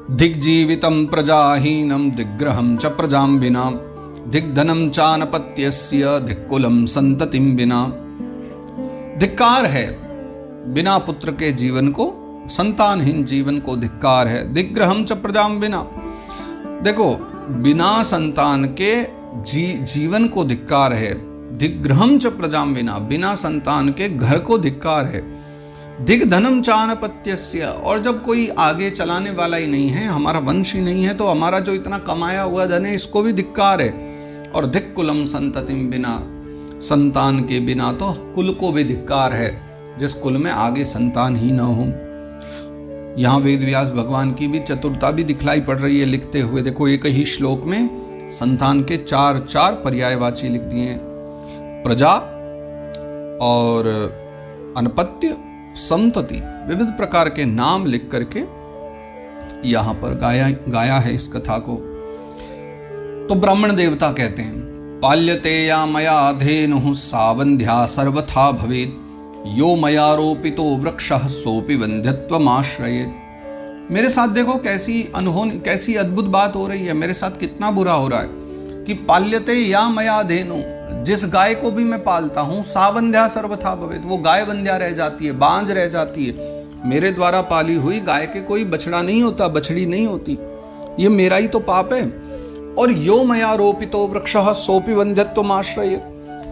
दिग्जीवितं प्रजाहीनं दिग्ग्रहं च प्रजां विना दिग्धनं चानपत्यस्य दिक्कुलं संततिं विना। धिक्कार है बिना पुत्र के जीवन को, संतानहीन जीवन को धिक्कार है। दिग्ग्रहं च प्रजां विना, देखो बिना संतान के जीवन को धिक्कार है। दिग्ग्रहं च प्रजां विना, बिना संतान के घर को धिक्कार है। दिग्धनम चानपत्यस्य, और जब कोई आगे चलाने वाला ही नहीं है, हमारा वंश ही नहीं है, तो हमारा जो इतना कमाया हुआ धन है इसको भी धिक्कार है। और दिक्कुलम संततिम बिना, संतान के बिना तो कुल को भी धिक्कार है, जिस कुल में आगे संतान ही न हो। यहाँ वेद व्यास भगवान की भी चतुरता भी दिखलाई पड़ रही है लिखते हुए। देखो एक ही श्लोक में संतान के चार पर्यायवाची लिख दिए हैं। प्रजा और अनपत्य, संतति, विविध प्रकार के नाम लिख करके यहां पर गाया है इस कथा को। तो ब्राह्मण देवता कहते हैं, पाल्यते या मया धेनुः सावंध्या सर्वथा भवेत्, यो मया रोपितो वृक्षः सोपि वंध्यत्वमाश्रयेत्। मेरे साथ देखो कैसी अद्भुत बात हो रही है, मेरे साथ कितना बुरा हो रहा है कि पाल्यते या मया धेनु, जिस गाय को भी मैं पालता हूं, सावंध्या सर्वथा भवेत्, वो गाय बंध्या रह जाती है, बांझ रह जाती है। मेरे द्वारा पाली हुई गाय के कोई बछड़ा नहीं होता, बछड़ी नहीं होती, ये मेरा ही तो पाप है। और यो मया रोपितो वृक्षः सोपि वंध्यत्वमाश्रयेत्,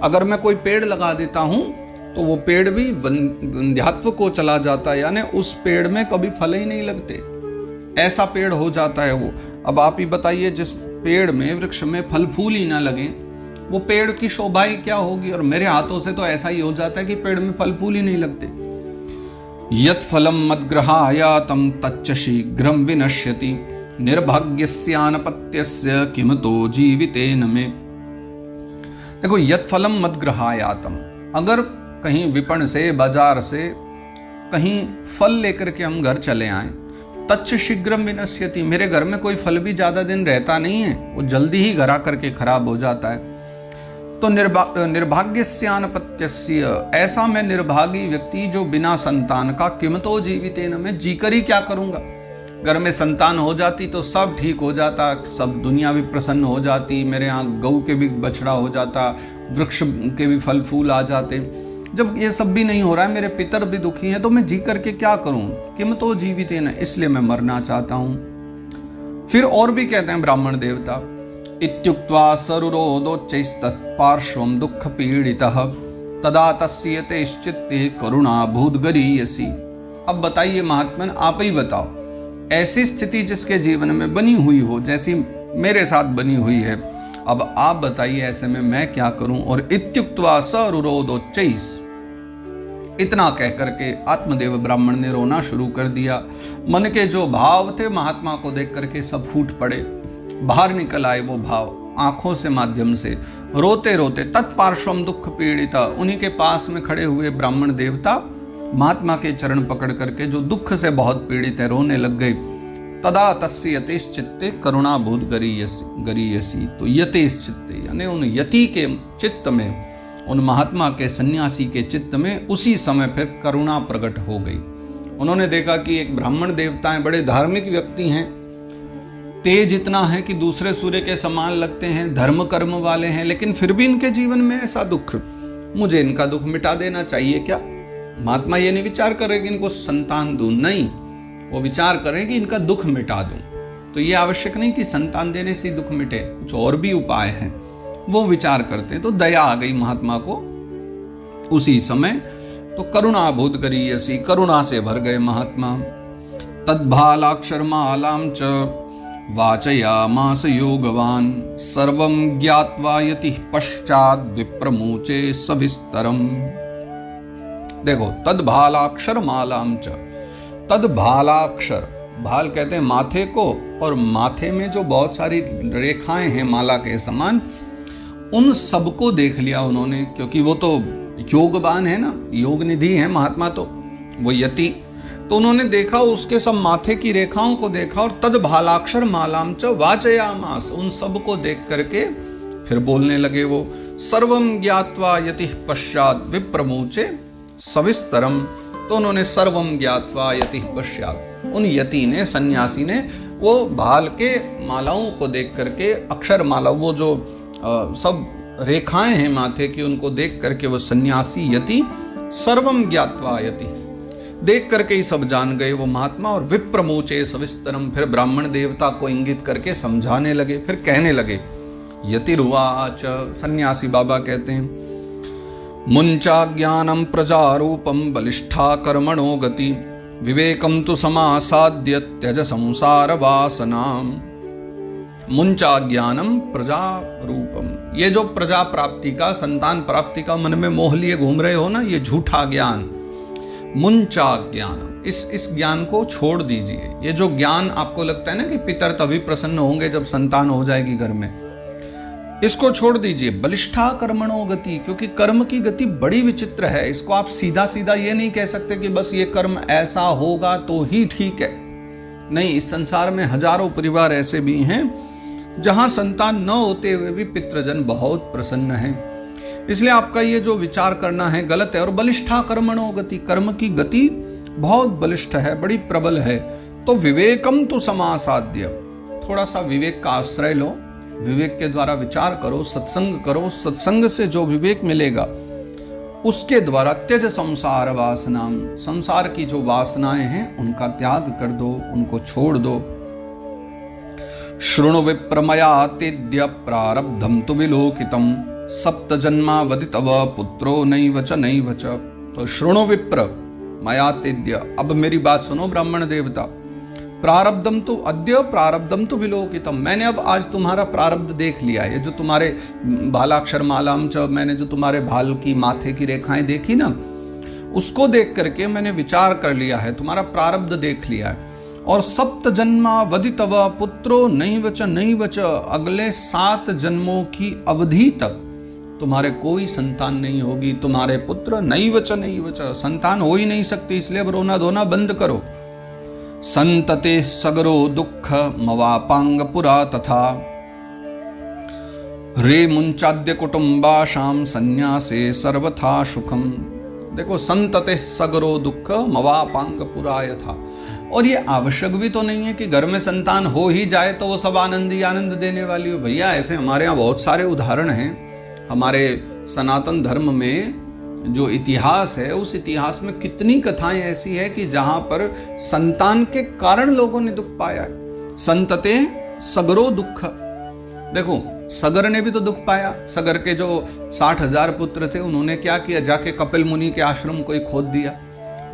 अगर मैं कोई पेड़ लगा देता हूं तो वो पेड़ भी वंध्यात्व को चला जाता है, यानी उस पेड़ में कभी फल ही नहीं लगते, ऐसा पेड़ हो जाता है वो। अब आप ही बताइए, जिस पेड़ में, वृक्ष में फल फूल ही ना लगे, वो पेड़ की शोभा ही क्या होगी। और मेरे हाथों से तो ऐसा ही हो जाता है कि पेड़ में फल फूल ही नहीं लगते। यत् फलम मद्ग्रहायातं तच्च शीघ्रं विनश्यति, निर्भाग्यस्यानपत्यस्य किमतो जीवितेन मे। देखो यत् फलम मद्ग्रहायातं, अगर कहीं विपण से, बाजार से कहीं फल लेकर के हम घर चले आए, तच्च शीघ्रम विनश्यति, मेरे घर में कोई फल भी ज्यादा दिन रहता नहीं है, वो जल्दी ही घर आकर के खराब हो जाता है। तो निर्भाग्यस्यानपत्यस्य, ऐसा मैं निर्भागी व्यक्ति जो बिना संतान का, किमतो जीवितेन, मैं जीकर ही क्या करूंगा। घर में संतान हो जाती तो सब ठीक हो जाता, सब दुनिया भी प्रसन्न हो जाती, मेरे यहाँ गऊ के भी बछड़ा हो जाता, वृक्ष के भी फल फूल आ जाते। जब ये सब भी नहीं हो रहा है, मेरे पितर भी दुखी हैं, तो मैं जी करके क्या करूं। किमतो जीवितेन, इसलिए मैं मरना चाहता हूं। फिर और भी कहते हैं ब्राह्मण देवता, इत्युक्त्वा सरुरोदोच्चैस्तत्पार्श्वं दुःख पीडितः तदा तस्य तेश्चित्ते करुणा भूतगरीयसी। अब बताइए महात्मन, आप ही बताओ, ऐसी स्थिति जिसके जीवन में बनी हुई हो, जैसी मेरे साथ बनी हुई है, अब आप बताइए ऐसे में मैं क्या करूं। और इत्युक्त्वा सरुरोदोच्चैस्, इतना कह करके आत्मदेव ब्राह्मण ने रोना शुरू कर दिया। मन के जो भाव थे महात्मा को देख करके सब फूट पड़े, बाहर निकल आए वो भाव आंखों से माध्यम से। रोते रोते तत्पार्श्वम दुख पीड़िता, उन्हीं के पास में खड़े हुए ब्राह्मण देवता महात्मा के चरण पकड़ करके, जो दुख से बहुत पीड़ित है, रोने लग गए। तदा तस्य यतेश्चित्ते करुणा भूत गरीयसी। तो यतेश्चित्ते यानी उन यति के चित्त में, उन महात्मा के सन्यासी के चित्त में उसी समय फिर करुणा प्रकट हो गई। उन्होंने देखा कि एक ब्राह्मण देवता हैं, बड़े धार्मिक व्यक्ति हैं, तेज इतना है कि दूसरे सूर्य के समान लगते हैं, धर्म कर्म वाले हैं, लेकिन फिर भी इनके जीवन में ऐसा दुख, मुझे इनका दुख मिटा देना चाहिए क्या। महात्मा ये नहीं विचार कर रहे कि इनको संतान दूं, नहीं, वो विचार करें कि इनका दुख मिटा दूं। तो ये आवश्यक नहीं कि संतान देने से दुख मिटे, कुछ और भी उपाय हैं, वो विचार करते हैं। तो दया आ गई महात्मा को उसी समय, तो करुणा भूत गरीयसी, करुणा से भर गए महात्मा। तद्भालाक्षरमालां च वाचयामास योगवान, सर्वं ज्ञात्वा यतिः पश्चात् विप्रमुचे सविस्तरम। देखो तद्भालाक्षर मालां च, तद्भालाक्षर, भाल कहते हैं माथे को, और माथे में जो बहुत सारी रेखाएं हैं माला के समान, उन सबको देख लिया उन्होंने, क्योंकि वो तो योगवान है ना, योग निधि है महात्मा, तो वो यति, तो उन्होंने देखा उसके सब माथे की रेखाओं को देखा। और तद्भालाक्षर मालां च वाचयामास, उन सबको देख करके फिर बोलने लगे वो, सर्वं ज्ञात्वा यतिः पश्चात् विप्रमुचे सविस्तरम। तो उन्होंने सर्वम ज्ञात्वा यतिः पश्चात्, उन यति ने, सन्यासी ने, वो भाल के मालाओं को देख करके, अक्षर माला, वो जो सब रेखाएं हैं माथे की, उनको देख करके वो सन्यासी यति सर्वम ज्ञात्वा यति, देख करके ही सब जान गए वो महात्मा। और विप्रमोचे सविस्तरम, फिर ब्राह्मण देवता को इंगित करके समझाने लगे, फिर कहने लगे। यतिरुवाच, सन्यासी बाबा कहते हैं, मुंचा ज्ञानम प्रजारूपम बलिष्ठा कर्मणो गति, विवेकम तु समासाद्य त्यज संसार वासनाम। मुंचा ज्ञानम प्रजा रूपम, ये जो प्रजा प्राप्ति का, संतान प्राप्ति का मन में मोह लिए घूम रहे हो ना, ये झूठा ज्ञान, मुंचा ज्ञानम, इस ज्ञान को छोड़ दीजिए। ये जो ज्ञान आपको लगता है ना कि पितर तभी प्रसन्न होंगे जब संतान हो जाएगी घर में, इसको छोड़ दीजिए। बलिष्ठा कर्मणो गति, क्योंकि कर्म की गति बड़ी विचित्र है। इसको आप सीधा सीधा ये नहीं कह सकते कि बस ये कर्म ऐसा होगा तो ही ठीक है। नहीं, इस संसार में हजारों परिवार ऐसे भी हैं जहां संतान न होते हुए भी पितृजन बहुत प्रसन्न हैं। इसलिए आपका ये जो विचार करना है गलत है। और बलिष्ठा कर्मणो गति, कर्म की गति बहुत बलिष्ठ है, बड़ी प्रबल है। तो विवेकम तो समासाद्य, थोड़ा सा विवेक का आश्रय लो, विवेक के द्वारा विचार करो, सत्संग करो। सत्संग से जो विवेक मिलेगा उसके द्वारा त्यज संसार वासनाम, संसार की जो वासनाएं हैं उनका त्याग कर दो, उनको छोड़ दो। शृणु विप्रमयातिद्य प्रारब्धम तु विलोकितम, सप्त जन्मावधि तव पुत्रो नैव च नैव च। तो शृणु विप्र मयातिद्य, अब मेरी बात सुनो ब्राह्मण देवता। प्रारब्धम तो अद्य प्रारब्धम तो विलोकितम, मैंने अब आज तुम्हारा प्रारब्ध देख लिया। ये जो तुम्हारे भालाक्षर मालाम च, मैंने जो तुम्हारे भाल की माथे की रेखाएं देखी ना, उसको देख करके मैंने विचार कर लिया है, तुम्हारा प्रारब्ध देख लिया है। और सप्त जन्मावधि तव पुत्रो नैव च नैव च, अगले 7 जन्मों की अवधि तक तुम्हारे कोई संतान नहीं होगी। तुम्हारे पुत्र नैव च नैव च, संतान हो ही नहीं सकती। इसलिए अब रोना धोना बंद करो। संतते सगरो दुख मवापांग पुरा तथा, रे मुंचाद्य कुटुंबाशाम संन्यासे सर्वथा सुखम। देखो, संतते सगरो दुख मवापांग पुरा यथा। और ये आवश्यक भी तो नहीं है कि घर में संतान हो ही जाए तो वो सब आनंद ही आनंद देने वाली हो। भैया, ऐसे हमारे यहाँ बहुत सारे उदाहरण हैं। हमारे सनातन धर्म में जो इतिहास है, उस इतिहास में कितनी कथाएं ऐसी है कि जहां पर संतान के कारण लोगों ने दुख पाया है। संतते सगरो दुख, देखो सगर ने भी तो दुख पाया। सगर के जो 60,000 पुत्र थे, उन्होंने क्या किया, जाके कपिल मुनि के आश्रम को ही खोद दिया।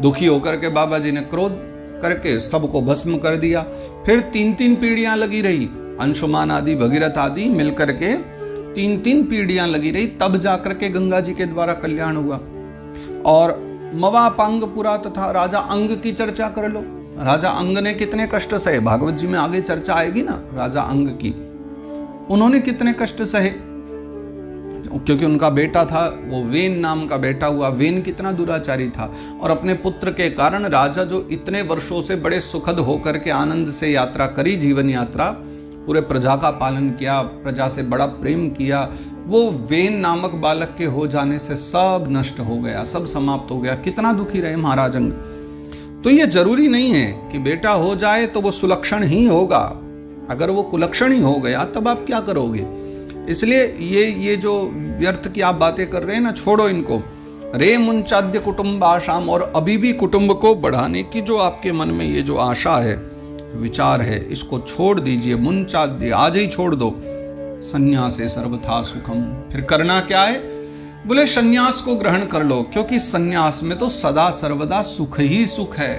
दुखी होकर के बाबा जी ने क्रोध करके सबको भस्म कर दिया। फिर 3-3 पीढ़ियां लगी रही, अंशुमान आदि भगीरथ आदि मिलकर के 3-3 पीढ़ियां लगी रही, तब जाकर के गंगा जी के द्वारा कल्याण हुआ। और मवापांग पुरा तथा, राजा अंग की चर्चा कर लो। राजा अंग ने कितने कष्ट सहे, भागवत जी में आगे चर्चा आएगी ना राजा अंग की। उन्होंने कितने कष्ट सहे, क्योंकि उनका बेटा था, वो वेन नाम का बेटा हुआ। वेन कितना दुराचारी था, और अपने पुत्र के कारण राजा जो इतने वर्षों से बड़े सुखद होकर के आनंद से यात्रा करी, जीवन यात्रा, पूरे प्रजा का पालन किया, प्रजा से बड़ा प्रेम किया, वो वेन नामक बालक के हो जाने से सब नष्ट हो गया, सब समाप्त हो गया। कितना दुखी रहे महाराज अंग। तो ये जरूरी नहीं है कि बेटा हो जाए तो वो सुलक्षण ही होगा। अगर वो कुलक्षण ही हो गया तब आप क्या करोगे। इसलिए ये जो व्यर्थ की आप बातें कर रहे हैं ना, छोड़ो इनको। रे मुंचाद्य कुटुंब आशाम, और अभी भी कुटुंब को बढ़ाने की जो आपके मन में ये जो आशा है, विचार है, इसको छोड़ दीजिए। मुंचाद्य आज ही छोड़ दो। संन्यासे सर्वथा सुखम, फिर करना क्या है, बोले संन्यास को ग्रहण कर लो, क्योंकि संन्यास में तो सदा सर्वदा सुख ही सुख है।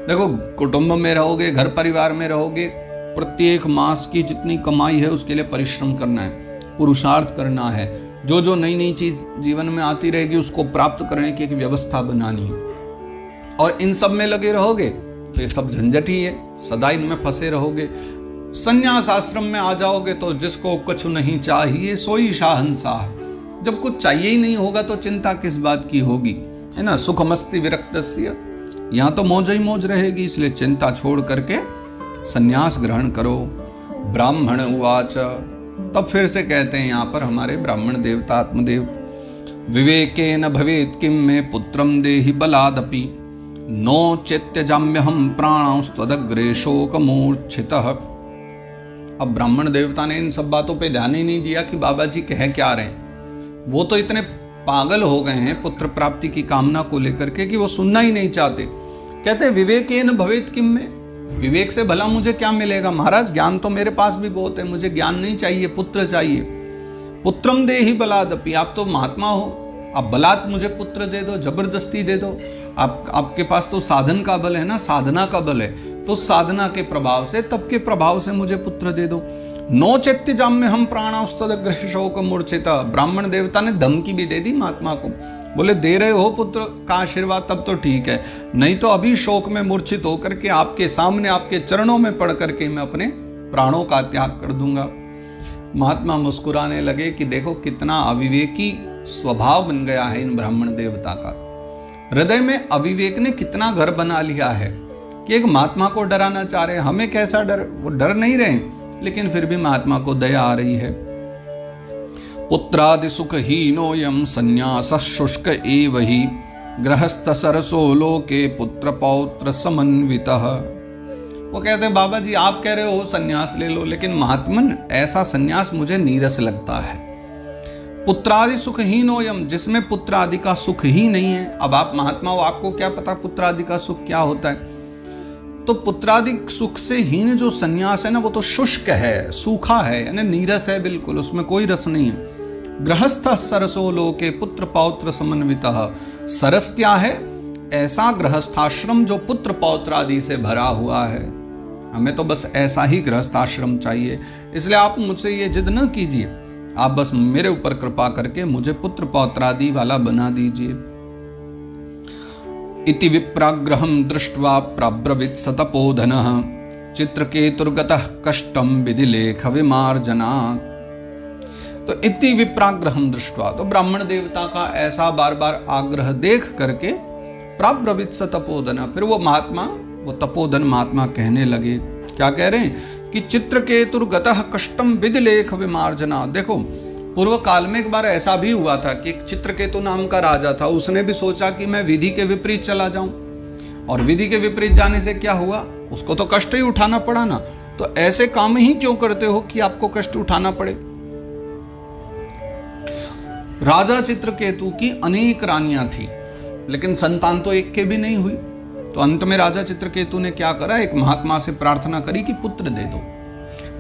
देखो, कुटुंब में रहोगे, घर परिवार में रहोगे, प्रत्येक मास की जितनी कमाई है उसके लिए परिश्रम करना है, पुरुषार्थ करना है। जो जो नई नई चीज जीवन में आती रहेगी उसको प्राप्त करने की एक व्यवस्था बनानी है। और इन सब में लगे रहोगे तो ये सब झंझट ही है, सदा इनमें फंसे रहोगे। संन्यास आश्रम में आ जाओगे तो जिसको कुछ नहीं चाहिए सोई शाहंशाह। जब कुछ चाहिए ही नहीं होगा तो चिंता किस बात की होगी, है ना। सुखमस्ति विरक्तस्य, यहाँ तो मौज ही मौज रहेगी, इसलिए चिंता छोड़ करके संन्यास ग्रहण करो। ब्राह्मण उवाच, तब फिर से कहते हैं यहाँ पर हमारे ब्राह्मण देवता आत्मदेव, विवेकेन भवेत् किम में पुत्रम देहि बलादपि, नो चेत्यजाम्यहम प्राणांस्त्वदग्रे शोकमूर्छितः। अब ब्राह्मण देवता ने इन सब बातों पे ध्यान ही नहीं दिया कि बाबा जी कह क्या रहे हैं। वो तो इतने पागल हो गए हैं पुत्र प्राप्ति की कामना को लेकर के कि वो सुनना ही नहीं चाहते। कहते विवेकेन भवेत किम में, विवेक से भला मुझे क्या मिलेगा महाराज, ज्ञान तो मेरे पास भी बहुत है, मुझे ज्ञान नहीं चाहिए, पुत्र चाहिए। पुत्रम देहि बलादपि, आप तो महात्मा हो, आप बलात् मुझे पुत्र दे दो, जबरदस्ती दे दो। आपके पास तो साधन का बल है ना, साधना का बल है, तो साधना के प्रभाव से, तप के प्रभाव से मुझे पुत्र दे दो। नो चैत्य जाम्य हम प्राणास्तदग्रह शोक मूर्छिता। ब्राह्मण देवता ने धमकी भी दे दी महात्मा को, बोले दे रहे हो पुत्र का आशीर्वाद तब तो ठीक है, नहीं तो अभी शोक में मूर्छित होकर के आपके सामने आपके चरणों में पड़ करके मैं अपने प्राणों का त्याग कर दूंगा। महात्मा मुस्कुराने लगे कि देखो कितना अविवेकी स्वभाव बन गया है इन ब्राह्मण देवता का। हृदय में अविवेक ने कितना घर बना लिया है कि एक महात्मा को डराना चाह रहे हैं। हमें कैसा डर, वो डर नहीं रहे, लेकिन फिर भी महात्मा को दया आ रही है। पुत्रादि सुख हीनोयम संन्यास शुष्क एव ही गृहस्थ सरसो लोके पुत्र पौत्र समन्वितः। वो कहते हैं बाबा जी आप कह रहे हो संन्यास ले लो, लेकिन महात्मन ऐसा संन्यास मुझे नीरस लगता है। पुत्रादि सुख हीनोयम, जिसमें पुत्र आदि का सुख ही नहीं है। अब आप महात्मा हो, आपको क्या पता पुत्र आदि का सुख क्या होता है। तो पुत्रादि सुख से हीन जो संन्यास है ना, वो तो शुष्क है, सूखा है, यानी नीरस है बिल्कुल, उसमें कोई रस नहीं है। गृहस्थ सरसो लोके पुत्र पौत्र समन्वितः। सरस क्या है? ऐसा गृहस्थाश्रम जो पुत्र पौत्र आदि से भरा हुआ है। हमें तो बस ऐसा ही गृहस्थाश्रम चाहिए, इसलिए आप मुझसे ये जिद न कीजिए, आप बस मेरे ऊपर कृपा करके मुझे पुत्र पौत्र आदि वाला बना दीजिए। इति विप्राग्रहं दृष्ट्वा प्राब्रवीत् सतपोधनः चित्रकेतुर्गतः कष्टं विधिलेख विमार्जनात्। तो इति विप्राग्रहं दृष्ट्वा, तो ब्राह्मण देवता का ऐसा बार बार आग्रह देख करके प्राब्रवीत् सतपोधनः, फिर वो महात्मा, वो तपोधन महात्मा कहने लगे, क्या कह रहे हैं कि चित्रकेतुर्गतः कष्टम विधिलेख विमार्जनात्। देखो पूर्व काल में एक बार ऐसा भी हुआ था कि एक चित्रकेतु नाम का राजा था, उसने भी सोचा कि मैं विधि के विपरीत चला जाऊं, और विधि के विपरीत जाने से क्या हुआ, उसको तो कष्ट ही उठाना पड़ा ना। तो ऐसे काम ही क्यों करते हो कि आपको कष्ट उठाना पड़े। राजा चित्रकेतु की अनेक रानियां थी, लेकिन संतान तो एक के भी नहीं हुई। तो अंत में राजा चित्रकेतु ने क्या करा, एक महात्मा से प्रार्थना करी कि पुत्र दे दो।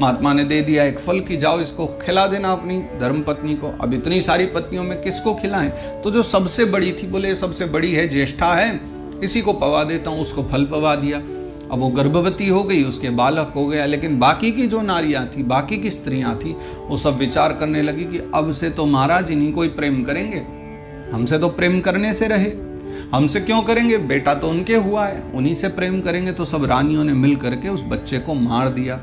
महात्मा ने दे दिया एक फल की जाओ इसको खिला देना अपनी धर्मपत्नी को। अब इतनी सारी पत्नियों में किसको खिलाएं, तो जो सबसे बड़ी थी, बोले सबसे बड़ी है, ज्येष्ठा है, इसी को पवा देता हूँ। उसको फल पवा दिया। अब वो गर्भवती हो गई, उसके बालक हो गया, लेकिन बाकी की जो नारियां थी, बाकी की स्त्रियां थी, वो सब विचार करने लगी कि अब से तो महाराज इन्हीं को ही प्रेम करेंगे, हमसे तो प्रेम करने से रहे, हमसे क्यों करेंगे, बेटा तो उनके हुआ है, उन्हीं से प्रेम करेंगे। तो सब रानियों ने मिल करके उस बच्चे को मार दिया।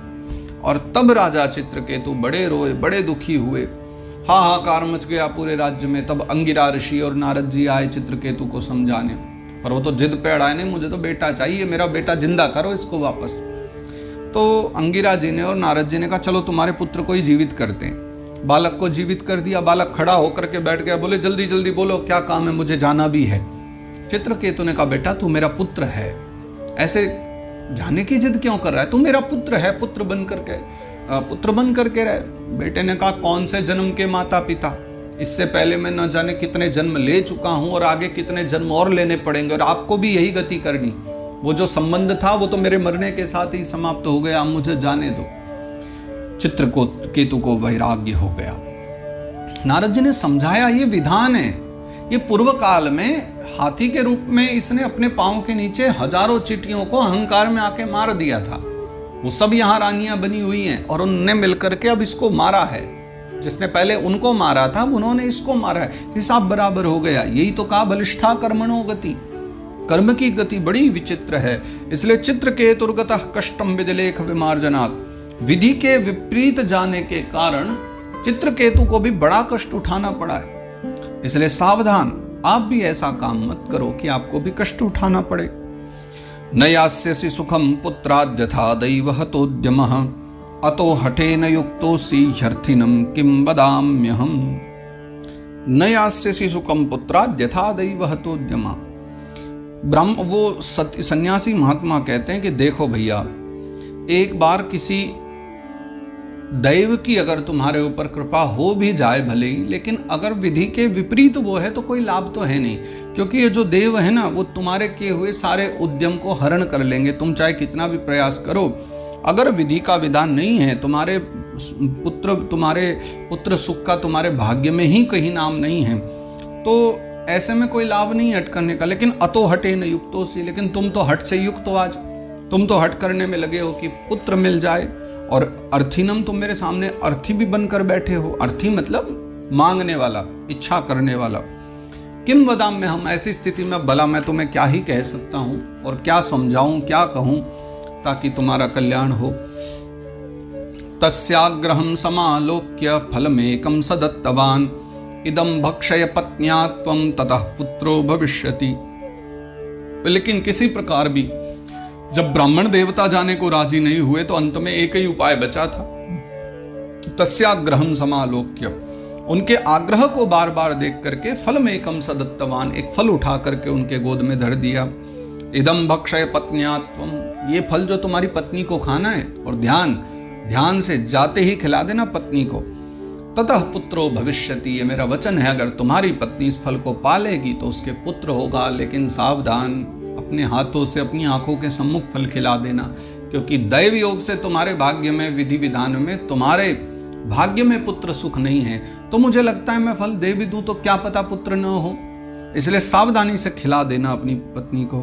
और तब राजा चित्रकेतु बड़े रोए, बड़े दुखी हुए, हाहाकार मच गया पूरे राज्य में। तब अंगिरा ऋषि और नारद जी आए चित्रकेतु को समझाने, पर वो तो जिद पे अड़ाए, नहीं मुझे तो बेटा चाहिए, मेरा बेटा जिंदा करो इसको वापस। तो अंगिरा जी ने और नारद जी ने कहा चलो तुम्हारे पुत्र को ही जीवित करते हैं। बालक को जीवित कर दिया। बालक खड़ा होकर के बैठ गया, बोले जल्दी जल्दी बोलो क्या काम है, मुझे जाना भी है। चित्रकेतु ने कहा बेटा तू मेरा पुत्र है, ऐसे जाने की जिद क्यों कर रहा है, तू मेरा पुत्र है, पुत्र बन करके रहे। बेटे ने कहा कौन से जन्म के माता पिता, इससे पहले मैं न जाने कितने जन्म ले चुका हूं और आगे कितने जन्म और लेने पड़ेंगे, और आपको भी यही गति करनी। वो जो संबंध था वो तो मेरे मरने के साथ ही समाप्त हो गया, मुझे जाने दो। चित्रकेतु को वैराग्य हो गया। नारद जी ने समझाया ये विधान है, ये पूर्व काल में हाथी के रूप में इसने अपने पांव के नीचे हजारों चींटियों को अहंकार में आके मार दिया था। वो सब यहाँ रानियां बनी हुई हैं और उनने मिलकर के अब इसको मारा है। जिसने पहले उनको मारा था उन्होंने इसको मारा है, हिसाब बराबर हो गया। यही तो कहा बलिष्ठा कर्मणो गति, कर्म की गति बड़ी विचित्र है। इसलिए चित्रकेतुर्गतः कष्टम विधिलेख विमार्जनात्, विधि के विपरीत जाने के कारण चित्रकेतु को भी बड़ा कष्ट उठाना पड़ा है। इसलिए सावधान, आप भी ऐसा काम मत करो कि आपको भी कष्ट उठाना पड़े। न यास्यसि सुखम पुत्राद्यथा दैव हतोद्यमः अतो हठेन युक्तोऽसि ह्यर्थिनं किं वदाम्यहम्। न यास्यसि सुखम पुत्राद्यथा दैव हतोद्यमः, वो सन्यासी महात्मा कहते हैं कि देखो भैया, एक बार किसी दैव की अगर तुम्हारे ऊपर कृपा हो भी जाए भले ही, लेकिन अगर विधि के विपरीत वो है तो कोई लाभ तो है नहीं, क्योंकि ये जो देव है ना, वो तुम्हारे किए हुए सारे उद्यम को हरण कर लेंगे। तुम चाहे कितना भी प्रयास करो, अगर विधि का विधान नहीं है, तुम्हारे पुत्र सुख का तुम्हारे भाग्य में ही कहीं नाम नहीं है, तो ऐसे में कोई लाभ नहीं हट करने का। लेकिन अतो हटे न युक्तो सी, लेकिन तुम तो हट से युक्त हो। आज तुम तो हट करने में लगे हो कि पुत्र मिल जाए, और अर्थीनम तुम मेरे सामने अर्थी भी बनकर बैठे हो। अर्थी मतलब मांगने वाला, इच्छा करने वाला। किम वदाम में, हम ऐसी स्थिति में भला मैं तुम्हें क्या ही कह सकता हूँ और क्या समझाऊं, क्या कहूं ताकि तुम्हारा कल्याण हो। तस्याग्रहं समालोक्य फलमेकं सदत्तवान् इदं भक्षय पत्न्या त्वं ततः पुत्रो भविष्यति। लेकिन किसी प्रकार भी जब ब्राह्मण देवता जाने को राजी नहीं हुए तो अंत में एक ही उपाय बचा था। तस्याग्रहं समालोक्य, उनके आग्रह को बार बार देख करके फलमेकं सदत्तवान्, एक फल उठा करके उनके गोद में धर दिया। इदं भक्षय पत्न्या त्वं, ये फल जो तुम्हारी पत्नी को खाना है, और ध्यान से जाते ही खिला देना पत्नी को। ततः पुत्रो भविष्यति, ये मेरा वचन है, अगर तुम्हारी पत्नी इस फल को पालेगी तो उसके पुत्र होगा। लेकिन सावधान, अपने हाथों से अपनी आंखों के सम्मुख फल खिला देना, क्योंकि दैव योग से तुम्हारे भाग्य में, विधि विधान में तुम्हारे भाग्य में पुत्र सुख नहीं है। तो मुझे लगता है मैं फल दे भी दूं तो क्या पता पुत्र न हो, इसलिए सावधानी से खिला देना अपनी पत्नी को।